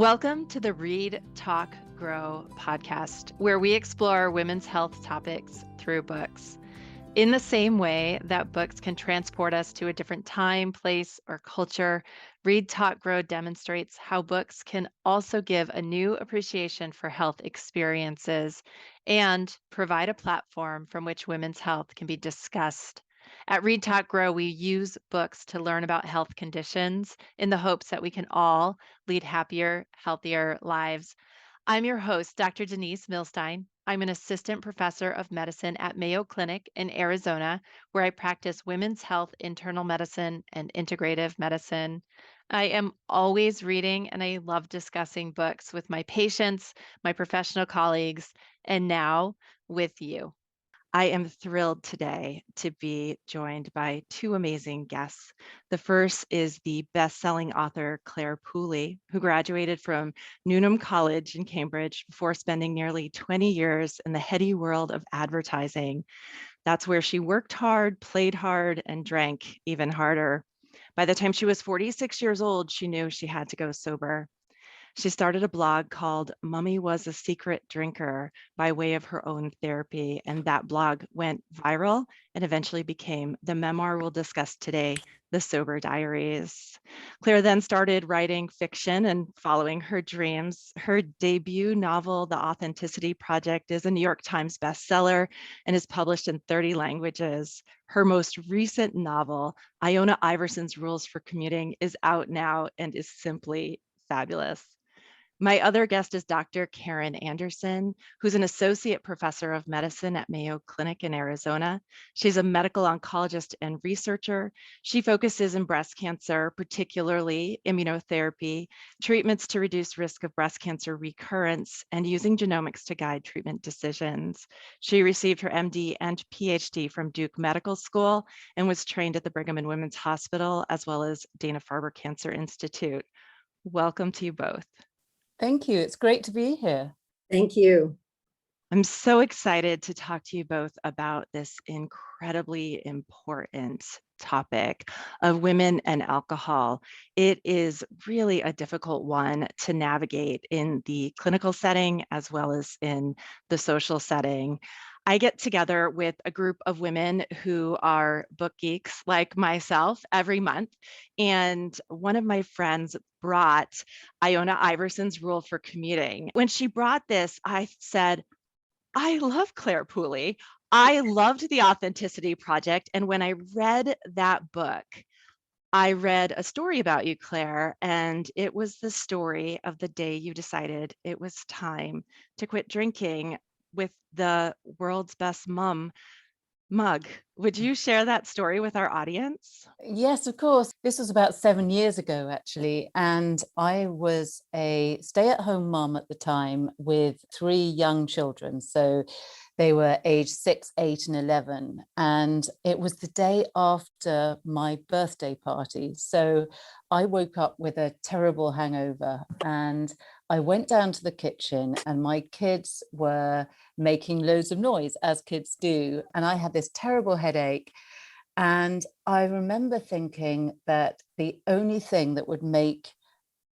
Welcome to the Read, Talk, Grow podcast, where we explore women's health topics through books. In the same way that books can transport us to a different time, place, or culture, Read, Talk, Grow demonstrates how books can also give a new appreciation for health experiences and provide a platform from which women's health can be discussed. At Read, Talk, Grow, we use books to learn about health conditions in the hopes that we can all lead happier, healthier lives. I'm your host, Dr. Denise Milstein. I'm an assistant professor of medicine at Mayo Clinic in Arizona, where I practice women's health, internal medicine, and integrative medicine. I am always reading and I love discussing books with my patients, my professional colleagues, and now with you. I am thrilled today to be joined by two amazing guests. The first is the best-selling author Clare Pooley, who graduated from Newnham College in Cambridge before spending nearly 20 years in the heady world of advertising. That's where she worked hard, played hard, and drank even harder. By the time she was 46 years old, she knew she had to go sober. She started a blog called Mummy Was a Secret Drinker by way of her own therapy, and that blog went viral and eventually became the memoir we'll discuss today, The Sober Diaries. Claire then started writing fiction and following her dreams. Her debut novel, The Authenticity Project, is a New York Times bestseller and is published in 30 languages. Her most recent novel, Iona Iverson's Rules for Commuting, is out now and is simply fabulous. My other guest is Dr. Karen Anderson, who's an associate professor of medicine at Mayo Clinic in Arizona. She's a medical oncologist and researcher. She focuses in breast cancer, particularly immunotherapy, treatments to reduce risk of breast cancer recurrence, and using genomics to guide treatment decisions. She received her MD and PhD from Duke Medical School and was trained at the Brigham and Women's Hospital, as well as Dana-Farber Cancer Institute. Welcome to you both. Thank you. It's great to be here. Thank you. I'm so excited to talk to you both about this incredibly important topic of women and alcohol. It is really a difficult one to navigate in the clinical setting as well as in the social setting. I get together with a group of women who are book geeks like myself every month. And one of my friends brought Iona Iverson's Rule for Commuting. When she brought this, I said, I love Clare Pooley. I loved The Authenticity Project. And when I read that book, I read a story about you, Clare, and it was the story of the day you decided it was time to quit drinking with the world's best mum mug. Would you share that story with our audience? Yes, of course. This was about 7 years ago, actually. And I was a stay-at-home mom at the time with 3 young children. So they were aged 6, 8, and 11. And it was the day after my birthday party. So I woke up with a terrible hangover and I went down to the kitchen and my kids were making loads of noise, as kids do. And I had this terrible headache. And I remember thinking that the only thing that would make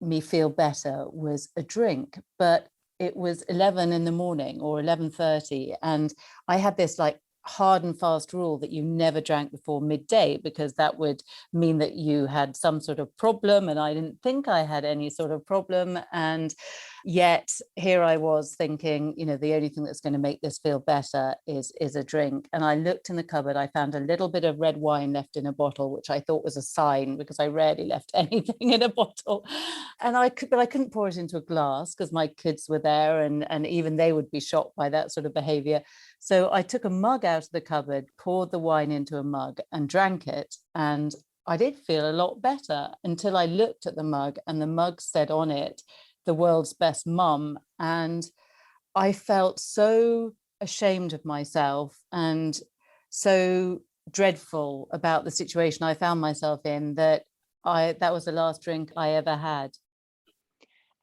me feel better was a drink. But it was 11 in the morning or 11:30. And I had this like hard and fast rule that you never drank before midday, because that would mean that you had some sort of problem. And I didn't think I had any sort of problem. And yet here I was thinking, you know, the only thing that's going to make this feel better is a drink. And I looked in the cupboard, I found a little bit of red wine left in a bottle, which I thought was a sign because I rarely left anything in a bottle. And but I couldn't pour it into a glass because my kids were there and even they would be shocked by that sort of behavior. So I took a mug out of the cupboard, poured the wine into a mug and drank it. And I did feel a lot better until I looked at the mug and the mug said on it, the world's best mum. And I felt so ashamed of myself and so dreadful about the situation I found myself in that was the last drink I ever had.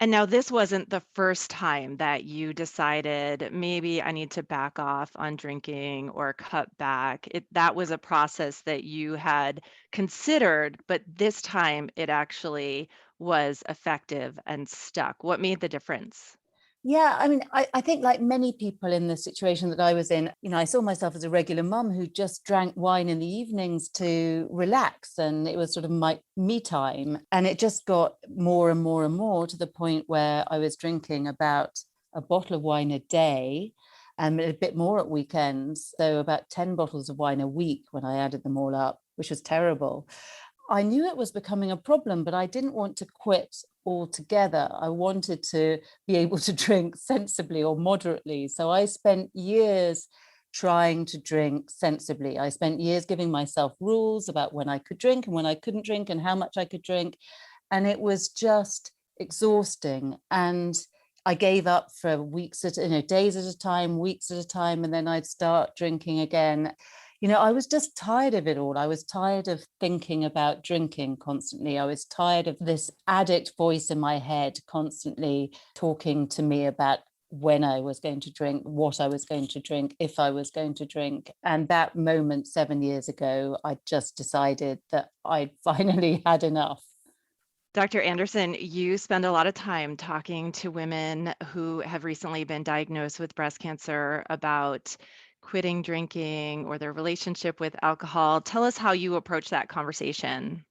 And now this wasn't the first time that you decided maybe I need to back off on drinking or cut back. That was a process that you had considered, but this time it actually was effective and stuck. What made the difference? Yeah, I mean, I think like many people in the situation that I was in, I saw myself as a regular mum who just drank wine in the evenings to relax. And it was sort of my me time. And it just got more and more and more to the point where I was drinking about a bottle of wine a day and a bit more at weekends. So about 10 bottles of wine a week when I added them all up, which was terrible. I knew it was becoming a problem, but I didn't want to quit altogether. I wanted to be able to drink sensibly or moderately. So I spent years trying to drink sensibly. I spent years giving myself rules about when I could drink and when I couldn't drink and how much I could drink. And it was just exhausting. And I gave up for weeks days at a time, weeks at a time, and then I'd start drinking again. I was just tired of it all. I was tired of thinking about drinking constantly. I was tired of this addict voice in my head constantly talking to me about when I was going to drink, what I was going to drink, if I was going to drink. And that moment 7 years ago, I just decided that I'd finally had enough. Dr. Anderson, you spend a lot of time talking to women who have recently been diagnosed with breast cancer about quitting drinking or their relationship with alcohol. Tell us how you approach that conversation.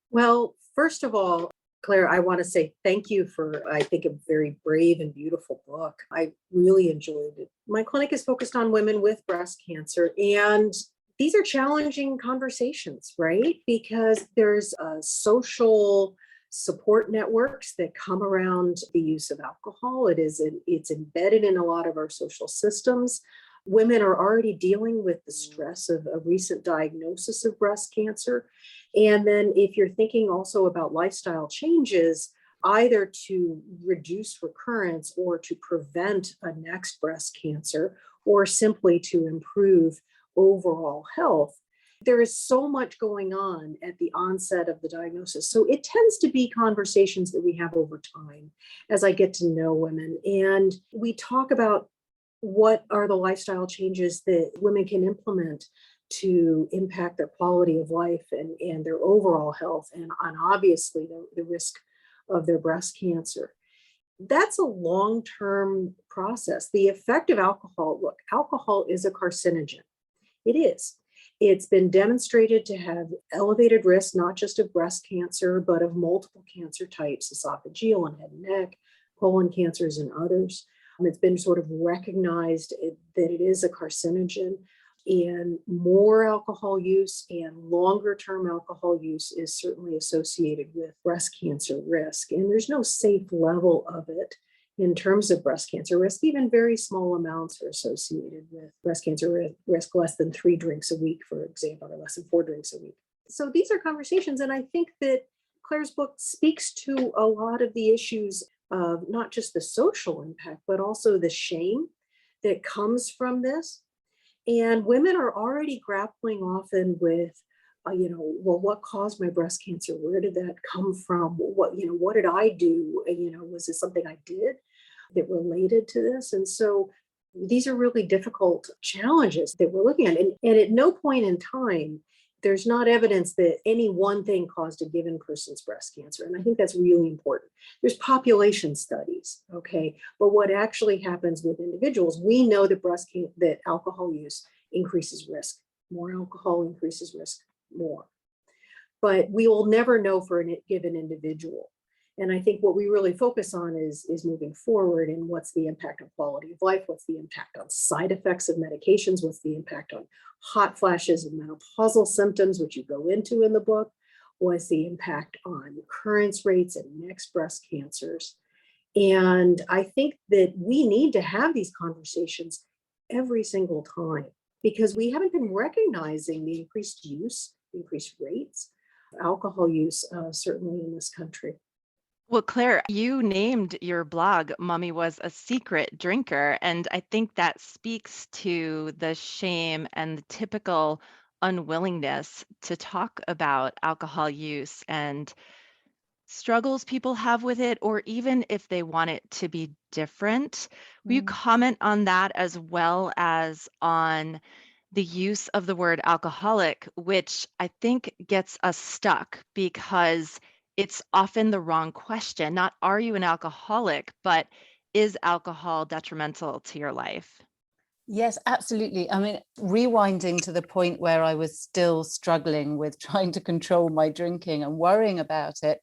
Well, first of all, Claire, I want to say thank you for, I think, a very brave and beautiful book. I really enjoyed it. My clinic is focused on women with breast cancer, and these are challenging conversations, right? Because there's social support networks that come around the use of alcohol. It's embedded in a lot of our social systems. Women are already dealing with the stress of a recent diagnosis of breast cancer. And then if you're thinking also about lifestyle changes, either to reduce recurrence or to prevent a next breast cancer, or simply to improve overall health, there is so much going on at the onset of the diagnosis. So it tends to be conversations that we have over time as I get to know women. And we talk about what are the lifestyle changes that women can implement to impact their quality of life and their overall health, and obviously the risk of their breast cancer. That's a long-term process. The effect of alcohol, look, alcohol is a carcinogen. It is. It's been demonstrated to have elevated risk, not just of breast cancer, but of multiple cancer types, esophageal and head and neck, colon cancers, and others. It's been sort of recognized that it is a carcinogen, and more alcohol use and longer term alcohol use is certainly associated with breast cancer risk. And there's no safe level of it in terms of breast cancer risk. Even very small amounts are associated with breast cancer risk, less than 3 drinks a week, for example, or less than 4 drinks a week. So these are conversations. And I think that Claire's book speaks to a lot of the issues of not just the social impact, but also the shame that comes from this. And women are already grappling often with, well, what caused my breast cancer? Where did that come from? What did I do? Was it something I did that related to this? And so these are really difficult challenges that we're looking at. And at no point in time, there's not evidence that any one thing caused a given person's breast cancer. And I think that's really important. There's population studies, okay? But what actually happens with individuals, we know that that alcohol use increases risk. More alcohol increases risk more. But we will never know for a given individual. And I think what we really focus on is moving forward and what's the impact on quality of life, what's the impact on side effects of medications, what's the impact on hot flashes and menopausal symptoms, which you go into in the book, what's the impact on recurrence rates and next breast cancers. And I think that we need to have these conversations every single time because we haven't been recognizing the increased use, increased rates, of alcohol use, certainly in this country. Well, Claire, you named your blog Mommy Was a Secret Drinker. And I think that speaks to the shame and the typical unwillingness to talk about alcohol use and struggles people have with it, or even if they want it to be different. Will you Mm. comment on that as well as on the use of the word alcoholic, which I think gets us stuck because it's often the wrong question. Not are you an alcoholic, but is alcohol detrimental to your life? Yes, absolutely. I mean, rewinding to the point where I was still struggling with trying to control my drinking and worrying about it,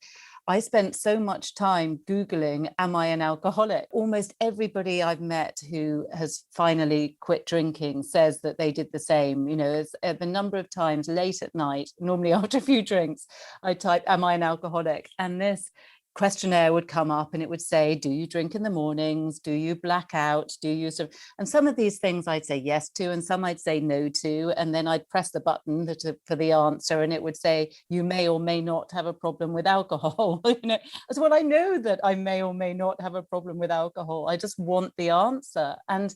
I spent so much time Googling, am I an alcoholic? Almost everybody I've met who has finally quit drinking says that they did the same. You know, the number of times late at night, normally after a few drinks, I type, am I an alcoholic? And this questionnaire would come up and it would say, do you drink in the mornings? Do you black out? Do you sort of, and some of these things I'd say yes to, and some I'd say no to. And then I'd press the button for the answer, and it would say, you may or may not have a problem with alcohol. You know, as well, I know that I may or may not have a problem with alcohol. I just want the answer. And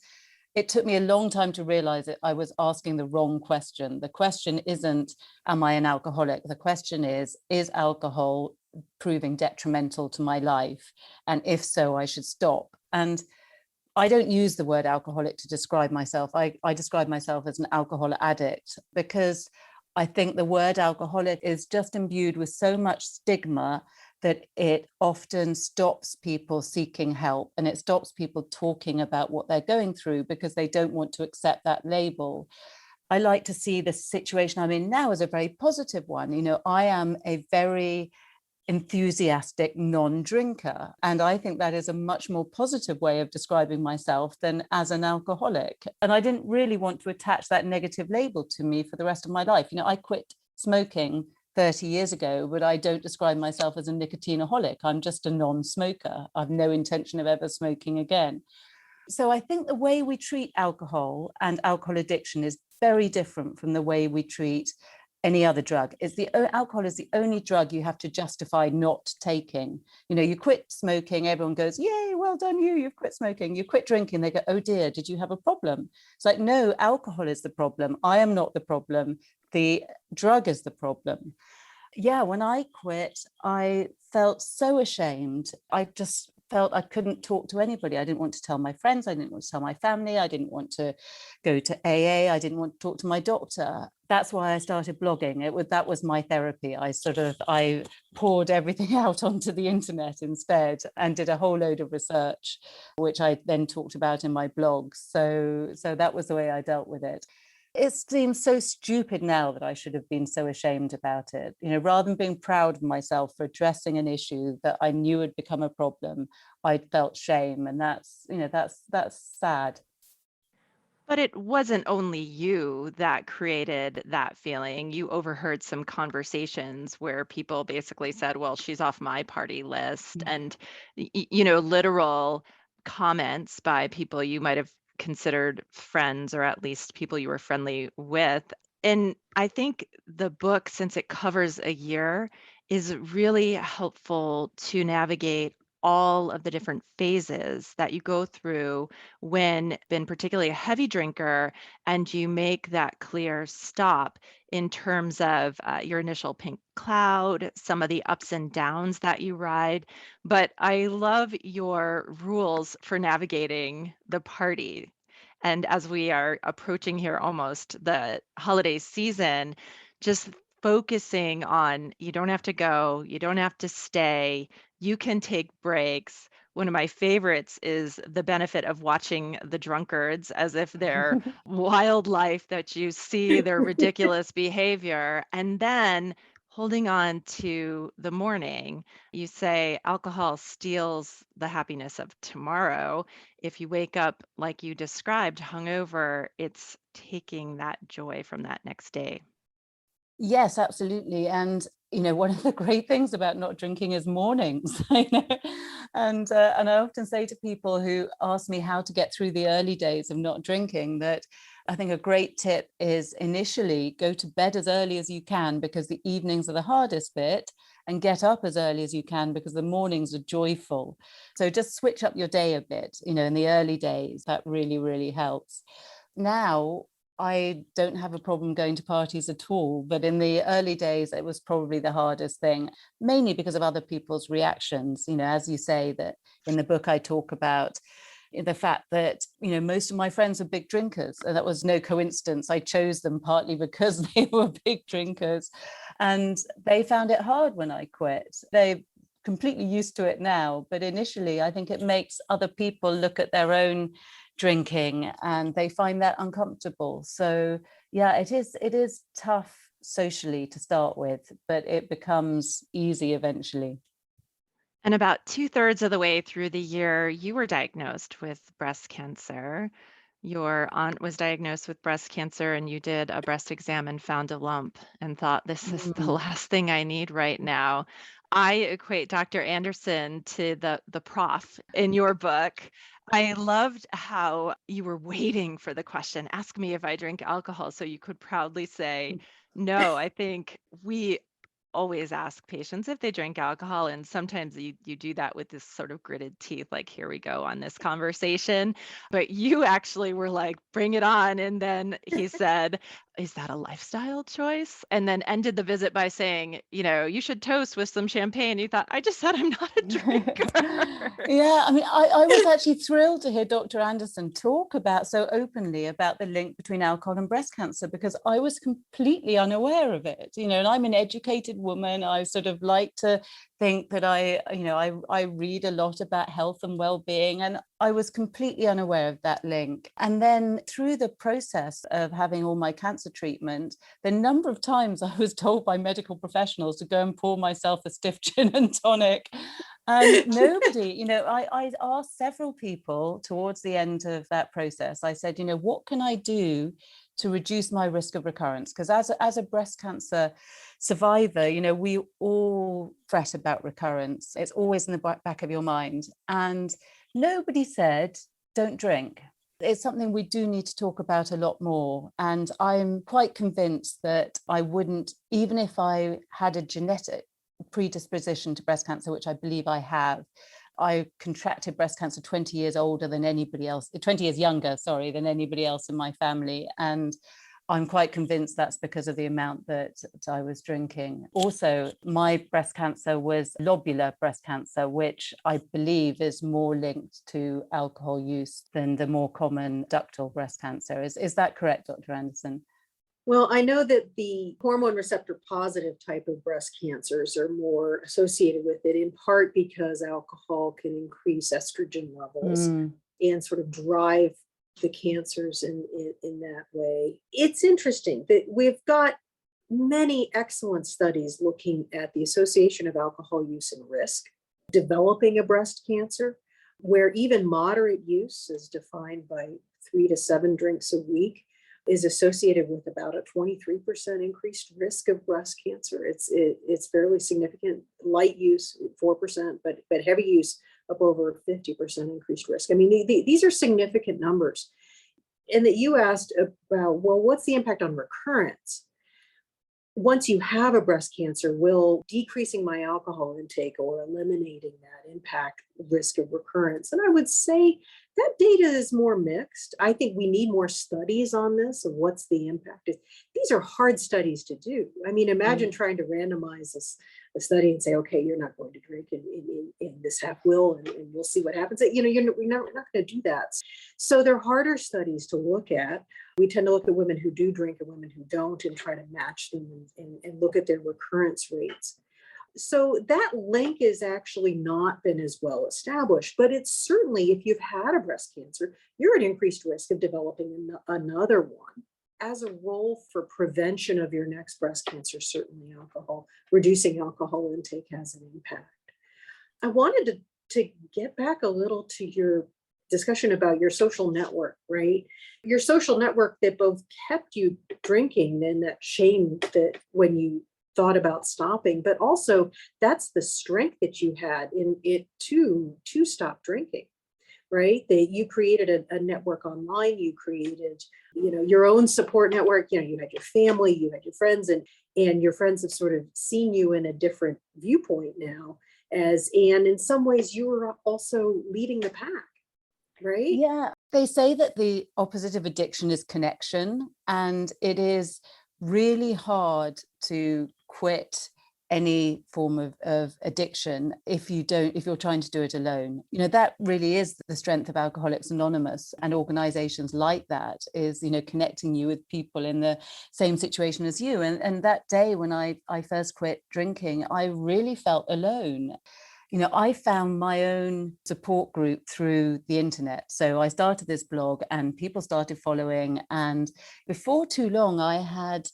it took me a long time to realize that I was asking the wrong question. The question isn't, am I an alcoholic? The question is alcohol proving detrimental to my life? And if so, I should stop. And I don't use the word alcoholic to describe myself. I describe myself as an alcohol addict because I think the word alcoholic is just imbued with so much stigma that it often stops people seeking help, and it stops people talking about what they're going through because they don't want to accept that label. I like to see the situation I'm in now as a very positive one. You know, I am a very enthusiastic non-drinker, and I think that is a much more positive way of describing myself than as an alcoholic. And I didn't really want to attach that negative label to me for the rest of my life. You know, I quit smoking 30 years ago, but I don't describe myself as a nicotineaholic. I'm just a non-smoker. I've no intention of ever smoking again. So I think the way we treat alcohol and alcohol addiction is very different from the way we treat any other drug. Alcohol is the only drug you have to justify not taking. You know, you quit smoking, everyone goes, yay, well done you've quit smoking. You quit drinking, they go, oh dear, did you have a problem? It's like, no, alcohol is the problem. I am not the problem. The drug is the problem. Yeah, when I quit, I felt so ashamed. I just felt I couldn't talk to anybody. I didn't want to tell my friends. I didn't want to tell my family. I didn't want to go to AA. I didn't want to talk to my doctor. That's why I started blogging. That was my therapy. I poured everything out onto the internet instead and did a whole load of research, which I then talked about in my blog. So that was the way I dealt with it. It seems so stupid now that I should have been so ashamed about it. You know, rather than being proud of myself for addressing an issue that I knew had become a problem, I felt shame, and that's sad. But it wasn't only you that created that feeling. You overheard some conversations where people basically said, well, she's off my party list. And, literal comments by people you might have considered friends, or at least people you were friendly with. And I think the book, since it covers a year, is really helpful to navigate all of the different phases that you go through when been particularly a heavy drinker, and you make that clear stop in terms of your initial pink cloud, some of the ups and downs that you ride. But I love your rules for navigating the party. And as we are approaching here almost the holiday season, just focusing on, you don't have to go, you don't have to stay, you can take breaks. One of my favorites is the benefit of watching the drunkards as if they're wildlife, that you see their ridiculous behavior, and then holding on to the morning. You say alcohol steals the happiness of tomorrow. If you wake up like you described, hungover, it's taking that joy from that next day. Yes, absolutely. And you know, one of the great things about not drinking is mornings. I know. And I often say to people who ask me how to get through the early days of not drinking that I think a great tip is initially go to bed as early as you can, because the evenings are the hardest bit, and get up as early as you can because the mornings are joyful. So just switch up your day a bit, you know, in the early days. That really, really helps. Now, I don't have a problem going to parties at all. But in the early days, it was probably the hardest thing, mainly because of other people's reactions. As you say, that in the book, I talk about the fact that, most of my friends were big drinkers, and that was no coincidence. I chose them partly because they were big drinkers, and they found it hard when I quit. They completely used to it now, but initially I think it makes other people look at their own drinking and they find that uncomfortable. So yeah, it is tough socially to start with, but it becomes easy eventually. And about 2/3 of the way through the year, you were diagnosed with breast cancer. Your aunt was diagnosed with breast cancer, and you did a breast exam and found a lump and thought, this is the last thing I need right now. I equate Dr. Anderson to the prof in your book. I loved how you were waiting for the question, ask me if I drink alcohol, so you could proudly say, no. I think we always ask patients if they drink alcohol, and sometimes you do that with this sort of gritted teeth, like, here we go on this conversation. But you actually were like, bring it on. And then he said, is that a lifestyle choice? And then ended the visit by saying, you should toast with some champagne. You thought, I just said I'm not a drinker. Yeah, I mean, I was actually thrilled to hear Dr. Anderson talk so openly about the link between alcohol and breast cancer, because I was completely unaware of it, and I'm an educated woman. I sort of like to think that I read a lot about health and well-being, and I was completely unaware of that link. And then through the process of having all my cancer treatment, the number of times I was told by medical professionals to go and pour myself a stiff gin and tonic, and nobody, I asked several people towards the end of that process. I said, what can I do to reduce my risk of recurrence? Because as a breast cancer survivor, we all fret about recurrence. It's always in the back of your mind. And nobody said, don't drink. It's something we do need to talk about a lot more. And I'm quite convinced that I wouldn't, even if I had a genetic predisposition to breast cancer, which I believe I have. I contracted breast cancer 20 years older than anybody else, 20 years younger, sorry, than anybody else in my family. And I'm quite convinced that's because of the amount that I was drinking. Also, my breast cancer was lobular breast cancer, which I believe is more linked to alcohol use than the more common ductal breast cancer. Is that correct, Dr. Anderson? Well, I know that the hormone receptor positive type of breast cancers are more associated with it, in part because alcohol can increase estrogen levels and sort of drive the cancers in that way. It's interesting that we've got many excellent studies looking at the association of alcohol use and risk, developing a breast cancer, where even moderate use, is defined by 3 to 7 drinks a week, is associated with about a 23% increased risk of breast cancer. It's fairly significant. Light use, 4%, but heavy use up over 50% increased risk. I mean, these are significant numbers. And that you asked about, well, what's the impact on recurrence? Once you have a breast cancer, will decreasing my alcohol intake or eliminating that impact risk of recurrence? And I would say that data is more mixed. I think we need more studies on this of what's the impact. These are hard studies to do. I mean, imagine trying to randomize a study and say, okay, you're not going to drink in this half will, and we'll see what happens. We're not going to do that. So they're harder studies to look at. We tend to look at women who do drink and women who don't and try to match them and look at their recurrence rates. So that link has actually not been as well established, but it's certainly, if you've had a breast cancer, you're at increased risk of developing another one. As a role for prevention of your next breast cancer, certainly reducing alcohol intake has an impact. I wanted to get back a little to your discussion about your social network, right? Your social network that both kept you drinking and that shame that when you thought about stopping, but also that's the strength that you had in it to stop drinking, right? That you created a network online, you created, your own support network, you had your family, you had your friends, and your friends have sort of seen you in a different viewpoint now and in some ways you were also leading the pack, right? Yeah. They say that the opposite of addiction is connection, and it is really hard to quit any form of addiction if you're trying to do it alone. That really is the strength of Alcoholics Anonymous and organizations like that, is connecting you with people in the same situation as you. And that day when I first quit drinking, I really felt alone. I found my own support group through the internet. So I started this blog and people started following. And before too long, I had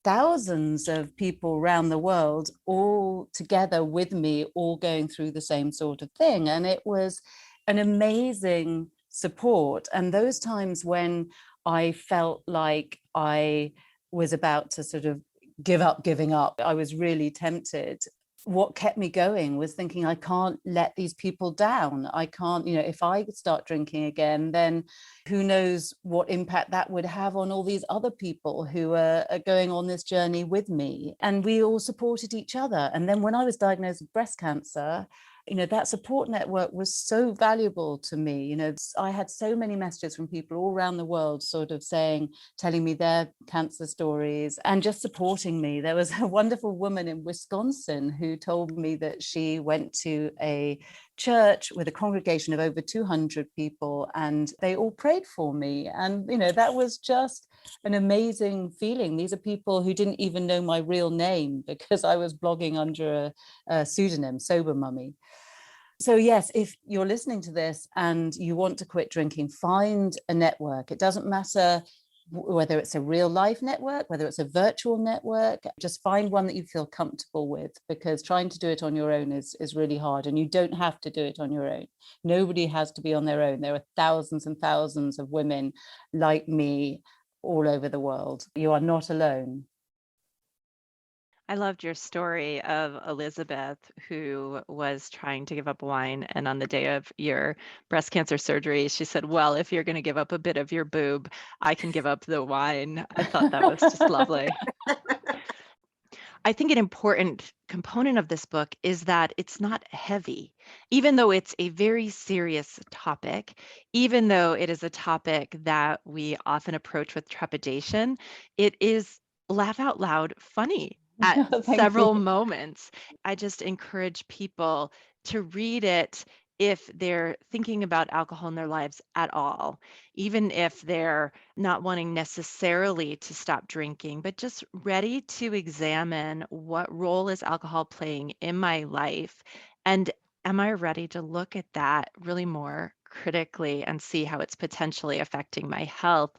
thousands of people around the world all together with me, all going through the same sort of thing. And it was an amazing support. And those times when I felt like I was about to sort of giving up, I was really tempted. What kept me going was thinking, I can't let these people down. I can't, if I start drinking again, then who knows what impact that would have on all these other people who are going on this journey with me. And we all supported each other. And then when I was diagnosed with breast cancer, that support network was so valuable to me. I had so many messages from people all around the world sort of telling me their cancer stories and just supporting me. There was a wonderful woman in Wisconsin who told me that she went to a church with a congregation of over 200 people and they all prayed for me. And, that was just an amazing feeling. These are people who didn't even know my real name because I was blogging under a pseudonym, Sober Mummy. So yes, if you're listening to this and you want to quit drinking, find a network. It doesn't matter whether it's a real life network, whether it's a virtual network, just find one that you feel comfortable with, because trying to do it on your own is really hard, and you don't have to do it on your own. Nobody has to be on their own. There are thousands and thousands of women like me all over the world. You are not alone. I loved your story of Elizabeth, who was trying to give up wine. And on the day of your breast cancer surgery, she said, well, if you're going to give up a bit of your boob, I can give up the wine. I thought that was just lovely. I think an important component of this book is that it's not heavy, even though it's a very serious topic, even though it is a topic that we often approach with trepidation. It is laugh out loud funny at several moments. I just encourage people to read it if they're thinking about alcohol in their lives at all, even if they're not wanting necessarily to stop drinking, but just ready to examine what role is alcohol playing in my life, and am I ready to look at that really more critically and see how it's potentially affecting my health.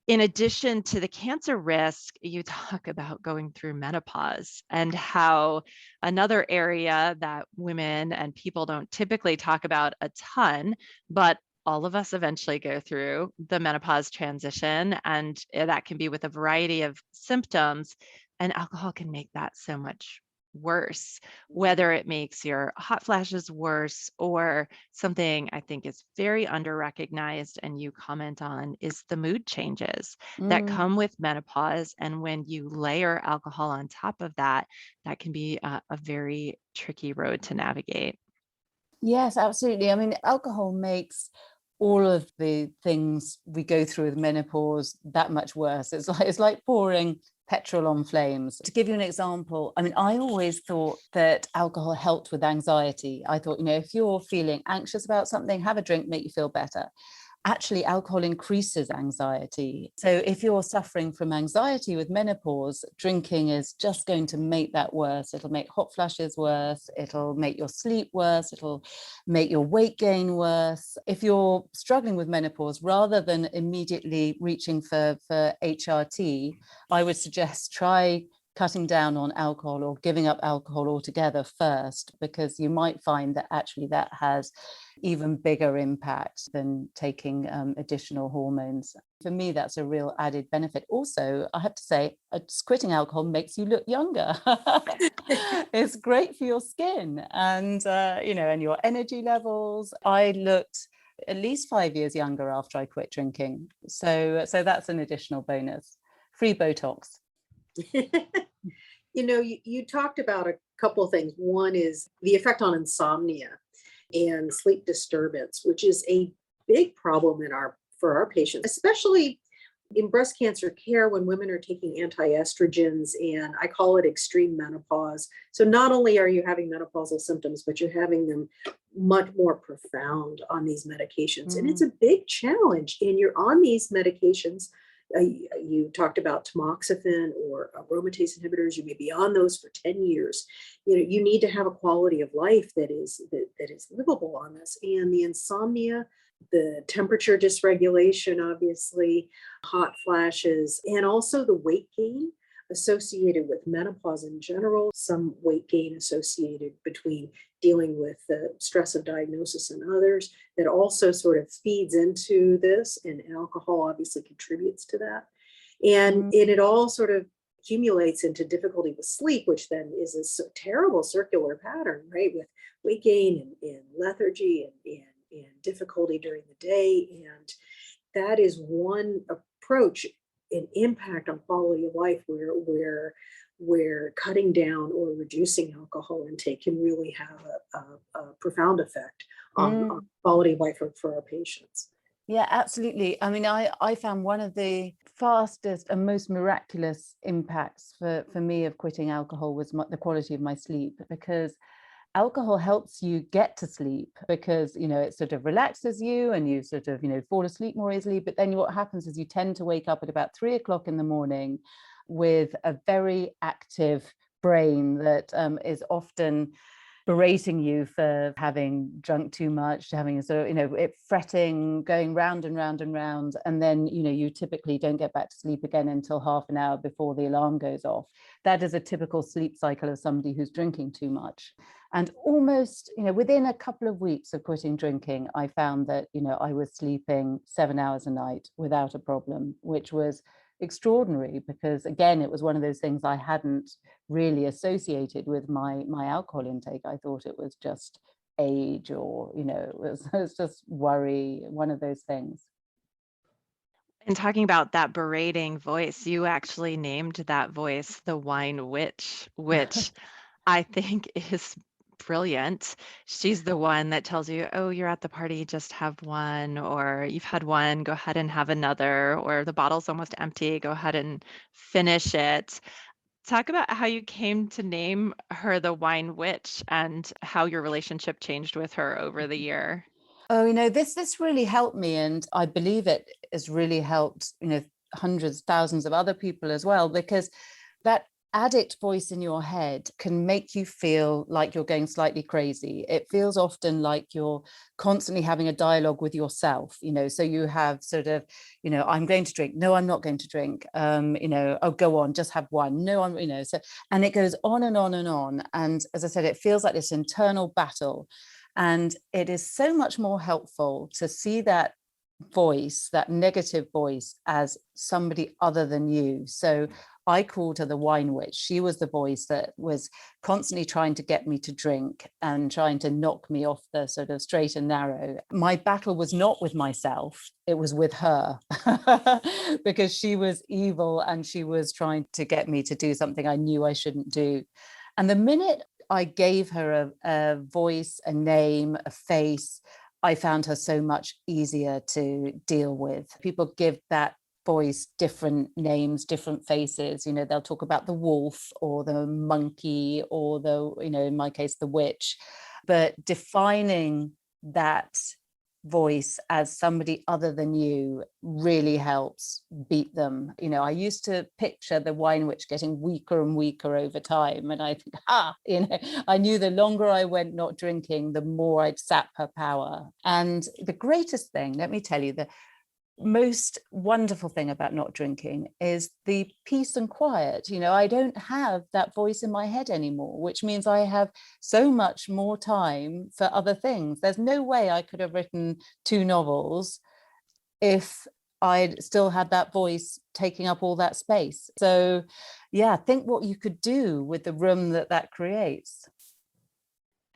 In addition to the cancer risk, you talk about going through menopause and how another area that women and people don't typically talk about a ton, but all of us eventually go through the menopause transition, and that can be with a variety of symptoms, and alcohol can make that so much worse, whether it makes your hot flashes worse or something I think is very under-recognized and you comment on is the mood changes that come with menopause. And when you layer alcohol on top of that, that can be a very tricky road to navigate. Yes, absolutely. I mean, alcohol makes all of the things we go through with menopause that much worse. It's like pouring petrol on flames. To give you an example, I mean, I always thought that alcohol helped with anxiety. I thought, if you're feeling anxious about something, have a drink, make you feel better. Actually, alcohol increases anxiety. So if you're suffering from anxiety with menopause, drinking is just going to make that worse. It'll make hot flashes worse. It'll make your sleep worse. It'll make your weight gain worse. If you're struggling with menopause, rather than immediately reaching for HRT, I would suggest try cutting down on alcohol or giving up alcohol altogether first, because you might find that actually that has even bigger impact than taking additional hormones. For me, that's a real added benefit. Also, I have to say, quitting alcohol makes you look younger. It's great for your skin and, and your energy levels. I looked at least 5 years younger after I quit drinking. So that's an additional bonus. Free Botox. You talked about a couple of things. One is the effect on insomnia and sleep disturbance, which is a big problem for our patients, especially in breast cancer care when women are taking anti-estrogens, and I call it extreme menopause. So not only are you having menopausal symptoms, but you're having them much more profound on these medications. And it's a big challenge. And you're on these medications. You talked about tamoxifen or aromatase inhibitors. You may be on those for 10 years. You need to have a quality of life that is livable on this. And the insomnia, the temperature dysregulation, obviously, hot flashes, and also the weight gain associated with menopause in general, some weight gain associated between dealing with the stress of diagnosis and others that also sort of feeds into this, and alcohol obviously contributes to that. And it all sort of accumulates into difficulty with sleep, which then is a terrible circular pattern, right? With weight gain and lethargy and difficulty during the day. And that is one approach, an impact on quality of life where cutting down or reducing alcohol intake can really have a profound effect on quality of life for our patients. Yeah, absolutely. I mean, I found one of the fastest and most miraculous impacts for me of quitting alcohol was the quality of my sleep, because alcohol helps you get to sleep because, it sort of relaxes you and you sort of, fall asleep more easily. But then what happens is you tend to wake up at about 3 o'clock in the morning with a very active brain that is often berating you for having drunk too much, having it fretting, going round and round and round. And then, you typically don't get back to sleep again until half an hour before the alarm goes off. That is a typical sleep cycle of somebody who's drinking too much. And almost, within a couple of weeks of quitting drinking, I found that, I was sleeping 7 hours a night without a problem, which was extraordinary because, again, it was one of those things I hadn't really associated with my alcohol intake. I thought it was just age or, it was just worry, one of those things. And talking about that berating voice, you actually named that voice the wine witch, which I think is brilliant. She's the one that tells you, oh, you're at the party, just have one, or you've had one, go ahead and have another, or the bottle's almost empty, go ahead and finish it. Talk about how you came to name her the wine witch and how your relationship changed with her over the year. Oh, this really helped me, and I believe it has really helped, hundreds, thousands of other people as well, because that addict voice in your head can make you feel like you're going slightly crazy. It feels often like you're constantly having a dialogue with yourself, so you have sort of, I'm going to drink. No, I'm not going to drink. Oh, go on, just have one. No, so, and it goes on and on and on. And as I said, it feels like this internal battle. And it is so much more helpful to see that voice, that negative voice, as somebody other than you. So I called her the wine witch. She was the voice that was constantly trying to get me to drink and trying to knock me off the sort of straight and narrow. My battle was not with myself, it was with her because she was evil and she was trying to get me to do something I knew I shouldn't do. And the minute I gave her a voice, a name, a face, I found her so much easier to deal with. People give that voice different names, different faces. They'll talk about the wolf or the monkey or in my case, the witch. But defining that voice as somebody other than you really helps beat them. I used to picture the wine witch getting weaker and weaker over time, and I think I knew the longer I went not drinking, the more I'd sap her power. And the greatest thing, let me tell you, the most wonderful thing about not drinking is the peace and quiet. I don't have that voice in my head anymore, which means I have so much more time for other things. There's no way I could have written 2 novels if I'd still had that voice taking up all that space. So yeah, think what you could do with the room that creates.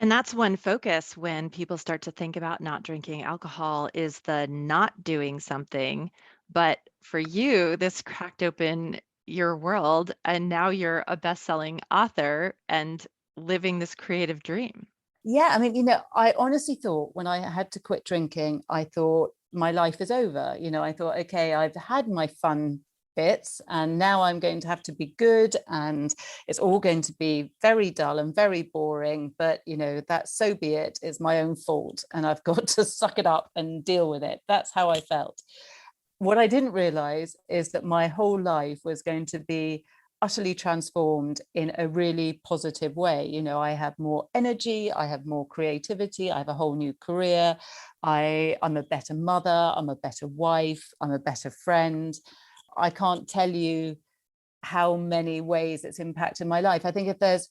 And that's one focus when people start to think about not drinking alcohol is the not doing something. But for you, this cracked open your world, and now you're a best-selling author and living this creative dream. Yeah, I mean, I honestly thought when I had to quit drinking, I thought my life is over. I thought, okay, I've had my fun bits and now I'm going to have to be good, and it's all going to be very dull and very boring, but that so be it, it's my own fault and I've got to suck it up and deal with it. That's how I felt. What I didn't realize is that my whole life was going to be utterly transformed in a really positive way. I have more energy, I have more creativity, I have a whole new career, I'm a better mother, I'm a better wife, I'm a better friend. I can't tell you how many ways it's impacted my life. I think if there's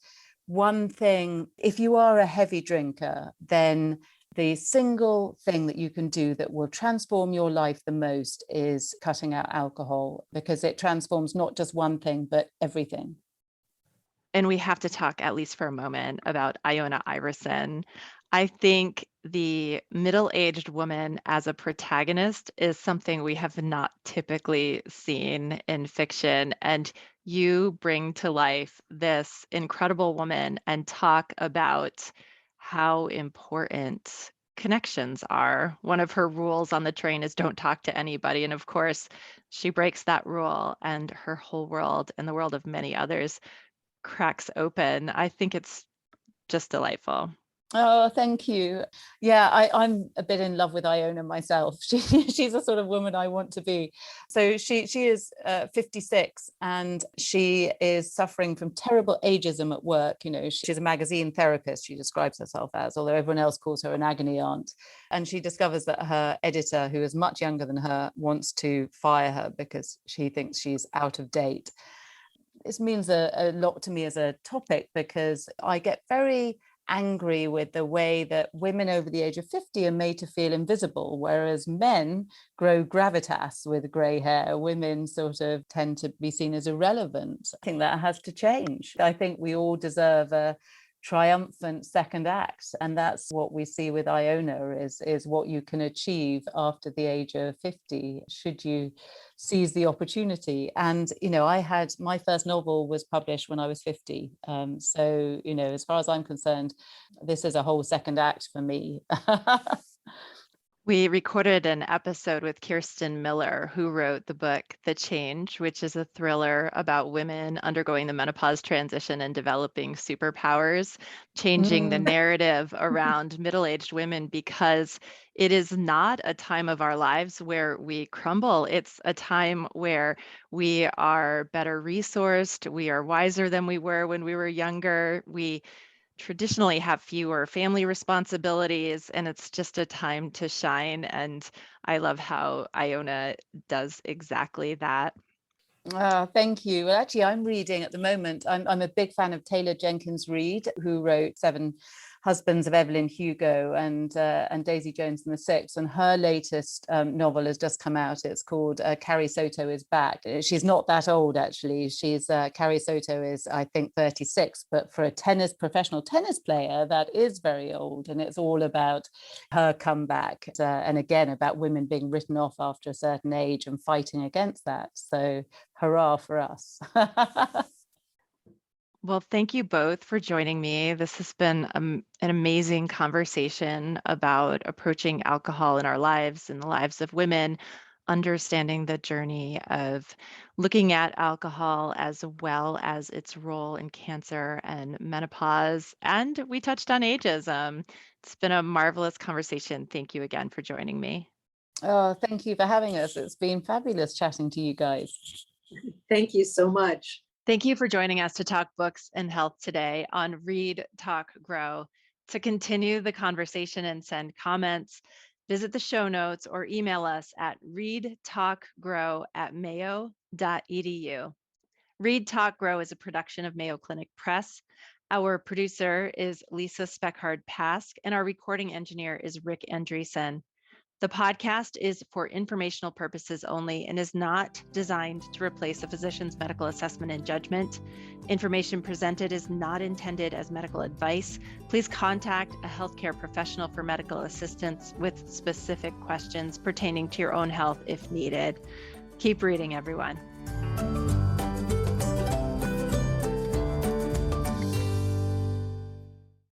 one thing, if you are a heavy drinker, then the single thing that you can do that will transform your life the most is cutting out alcohol, because it transforms not just one thing, but everything. And we have to talk, at least for a moment, about Iona Iverson. I think the middle-aged woman as a protagonist is something we have not typically seen in fiction. And you bring to life this incredible woman and talk about how important connections are. One of her rules on the train is don't talk to anybody. And of course, she breaks that rule, and her whole world and the world of many others cracks open. I think it's just delightful. Oh, thank you. Yeah, I'm a bit in love with Iona myself. She's the sort of woman I want to be. So she is 56, and she is suffering from terrible ageism at work. She's a magazine therapist, she describes herself as, although everyone else calls her an agony aunt. And she discovers that her editor, who is much younger than her, wants to fire her because she thinks she's out of date. This means a lot to me as a topic, because I get very angry with the way that women over the age of 50 are made to feel invisible, whereas men grow gravitas with grey hair. Women sort of tend to be seen as irrelevant. I think that has to change. I think we all deserve a triumphant second act, and that's what we see with Iona, is what you can achieve after the age of 50 should you seize the opportunity. And I had my first novel was published when I was 50, so as far as I'm concerned, this is a whole second act for me. We recorded an episode with Kirsten Miller, who wrote the book The Change, which is a thriller about women undergoing the menopause transition and developing superpowers, changing the narrative around middle-aged women, because it is not a time of our lives where we crumble. It's a time where we are better resourced, we are wiser than we were when we were younger, we traditionally have fewer family responsibilities, and it's just a time to shine. And I love how Iona does exactly that. Thank you. Well, actually, I'm reading at the moment. I'm a big fan of Taylor Jenkins Reid, who wrote Seven Husbands of Evelyn Hugo and Daisy Jones and the Six. And her latest novel has just come out. It's called Carrie Soto is Back. She's not that old, actually. Carrie Soto is, I think, 36, but for a professional tennis player, that is very old. And it's all about her comeback, and again, about women being written off after a certain age and fighting against that. So hurrah for us. Well, thank you both for joining me. This has been an amazing conversation about approaching alcohol in our lives and the lives of women, understanding the journey of looking at alcohol as well as its role in cancer and menopause. And we touched on ageism. It's been a marvelous conversation. Thank you again for joining me. Oh, thank you for having us. It's been fabulous chatting to you guys. Thank you so much. Thank you for joining us to talk books and health today on Read, Talk, Grow. To continue the conversation and send comments, visit the show notes or email us at readtalkgrow@mayo.edu. Read, Talk, Grow is a production of Mayo Clinic Press. Our producer is Lisa Speckhard-Pask, and our recording engineer is Rick Andreessen. The podcast is for informational purposes only and is not designed to replace a physician's medical assessment and judgment. Information presented is not intended as medical advice. Please contact a healthcare professional for medical assistance with specific questions pertaining to your own health if needed. Keep reading, everyone.